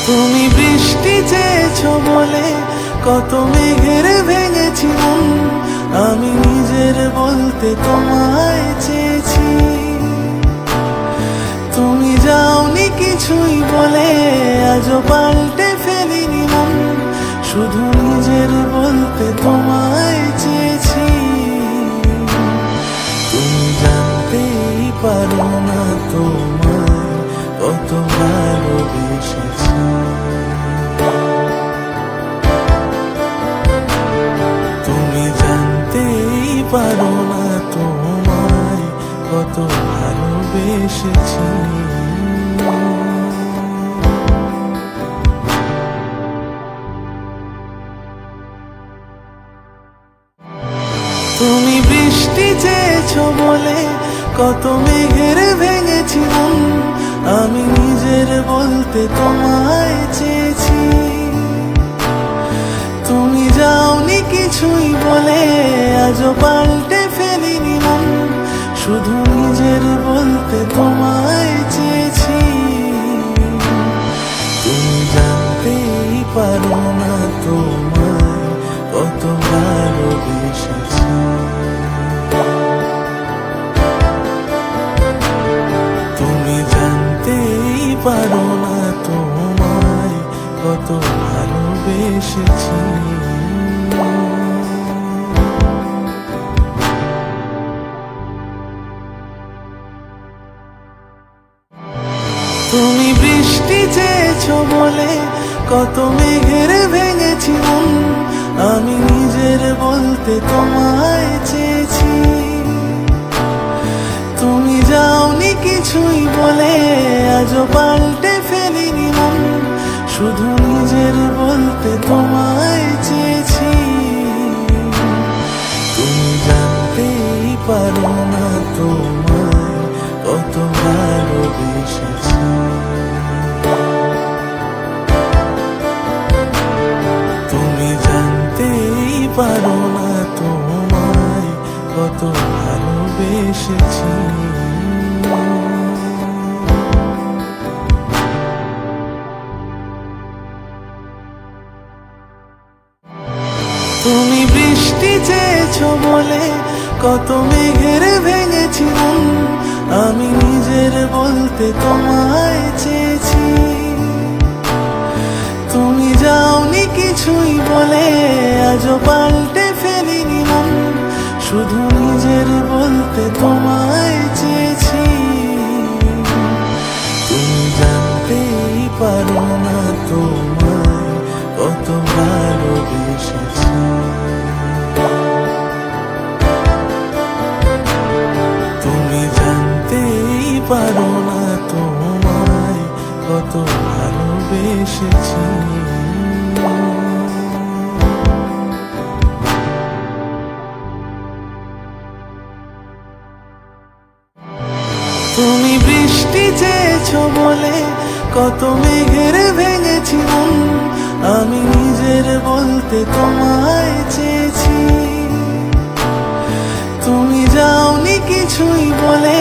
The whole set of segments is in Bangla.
তুমি বৃষ্টি চেয়েছো বলে কত মেঘের ভেঙেছি মন, আমি নিজের বলতে তোমায় চেয়েছি। তুমি যাওনি কিছুই বলে আজও পাল্টে ফেলিনি মন, শুধু নিজের বলতে তোমায় চেয়েছি। তুমি জানতেই পারো না তোমায় কত ভালোবেসেছি। তুমি জানতেই পারো না তোমায় কত ভালোবেসেছি। তুমি বৃষ্টি চেয়েছো বলে কত মেঘের ভেঙেছি মন, আমি নিজের বলতে তোমায় চেয়েছি। তুমি যাওনি কিছুই বলে আজও পাল্টে ফেলিনি মন, শুধু নিজের বলতে তোমায় চেয়েছি। তুমি জানতেই পারো না তোমায় কত ভালোবেসেছি। তুমি জানতেই পারো না তোমায় কত ভালোবেসেছি। তুমি বৃষ্টি চেয়েছো বলে কত মেঘের ভেঙেছি মন, আমি নিজের বলতে তোমায় চেয়েছি। তুমি যাওনি কিছুই বলে আজও পাল্টে ফেলিনি মন, শুধু নিজের বলতে তোমায় চেয়েছি। তুমি জানতেই পারো না তোমায় কত ভালোবেসেছি। তুমি জানতেই পারো না তোমায় কত ভালোবেসেছি। তুমি বৃষ্টি চেয়েছো বলে কত মেঘের ভেঙেছি মন, আমি নিজের বলতে তোমায় চেয়েছি। তুমি যাওনি কিছুই বলে আজও পাল্টে ফেলিনি মন, শুধু নিজের বলতে তোমায় চেয়েছি। তুমি জানতেই পারো না তোমায় কত ভালোবেসেছি। তুমি জানতেই পারো না তোমায় কত ভালোবেসেছি। তুমি বৃষ্টি চেয়েছো বলে কত মেঘের ভেঙেছি মন, আমি নিজের বলতে তোমায় চেয়েছি। তুমি যাওনি কিছুই বলে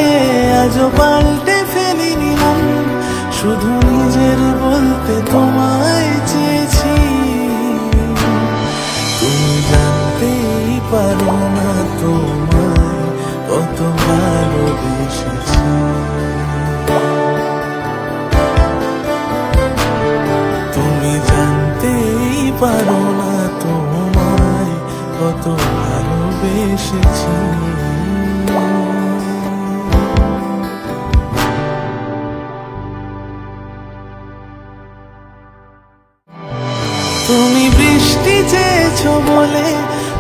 আজও পাল্টে ফেলিনি মন, শুধু নিজের বলতে তোমায় চেয়েছি। তুমি জানতেই পারো না তোমায় কত ভালোবেসেছি। তুমি জানতেই পারো না তোমায় কত ভালোবেসেছি। তুমি বৃষ্টি চেয়েছো বলে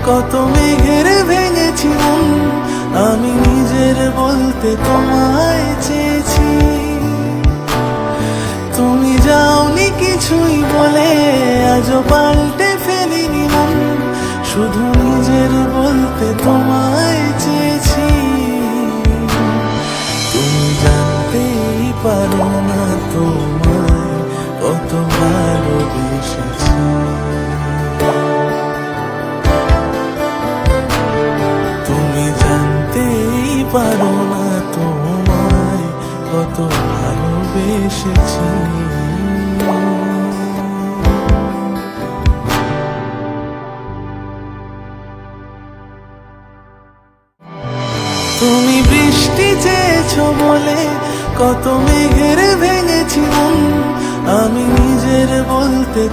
কত মেঘের ভেঙেছি মন, আমি নিজের বলতে তোমায় চেয়েছি। তুমি যাওনি কিছুই বলে আজও পাল্টে ফেলিনি মন, শুধু নিজের বলতে তোমায় চেয়েছি। তুমি জানতেই পারো না তোমায় কত ভালোবেসেছি। তুমি জানতেই পারো না তোমায় কত ভালোবেসেছি। তুমি বৃষ্টি চেয়েছো বলে কত মেঘের ভেঙেছি মন, আমি নিজের বলতে